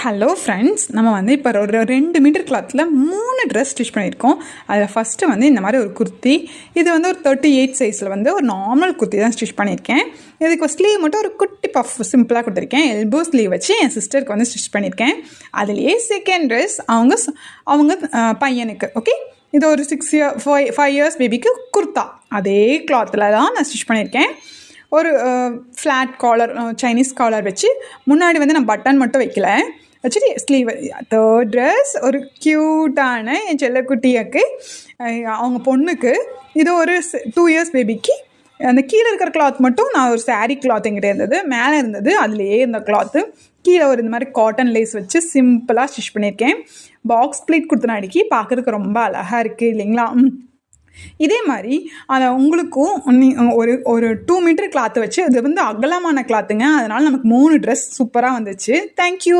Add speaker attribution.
Speaker 1: Hello friends, நம்ம வந்து இப்போ ஒரு 2 மீட்டர் கிளாத்தில் 3 ட்ரெஸ் ஸ்டிச் பண்ணியிருக்கோம். அதில் ஃபஸ்ட்டு வந்து இந்த மாதிரி ஒரு குர்த்தி. இது வந்து ஒரு 38 சைஸில் வந்து ஒரு நார்மல் குர்த்தி தான் ஸ்டிச் பண்ணியிருக்கேன். இதுக்கு ஸ்லீவ் மட்டும் ஒரு குட்டி பஃப் சிம்பிளாக கொடுத்துருக்கேன். எல்போ ஸ்லீவ் வச்சு என் சிஸ்டருக்கு வந்து ஸ்டிச் பண்ணியிருக்கேன். அதுலேயே செகண்ட் ட்ரெஸ் அவங்க பையனுக்கு. ஓகே, இது ஒரு 5 இயர்ஸ் பேபிக்கு குர்த்தா. அதே கிளாத்தில் தான் நான் ஸ்டிச் பண்ணியிருக்கேன். ஒரு ஃப்ளாட் காலர், சைனீஸ் காலர் வச்சு முன்னாடி வந்து நான் பட்டன் மட்டும் வைக்கல, வச்சுட்டு ஸ்லீவ். தேர்ட் ட்ரெஸ் ஒரு க்யூட்டான என் செல்லக்குட்டியாக்கு, அவங்க பொண்ணுக்கு. இது ஒரு 2 இயர்ஸ் பேபிக்கு. அந்த கீழே இருக்கிற கிளாத் மட்டும் நான் ஒரு சாரீ கிளாத் எங்கிட்ட இருந்தது, மேலே இருந்தது, அதுலேயே இருந்த கிளாத்து. கீழே ஒரு இந்த மாதிரி காட்டன் லேஸ் வச்சு சிம்பிளாக ஸ்டிச் பண்ணியிருக்கேன். பாக்ஸ் ப்ளீட் கொடுத்தன அடிக்கி பார்க்குறதுக்கு ரொம்ப அழகாக இருக்குது இல்லைங்களா? இதே மாதிரி அதை உங்களுக்கும் ஒரு 2 மீட்டர் கிளாத்து வச்சு, அது வந்து அகலமான கிளாத்துங்க. அதனால் நமக்கு 3 ட்ரெஸ் சூப்பராக வந்துச்சு. தேங்க்யூ.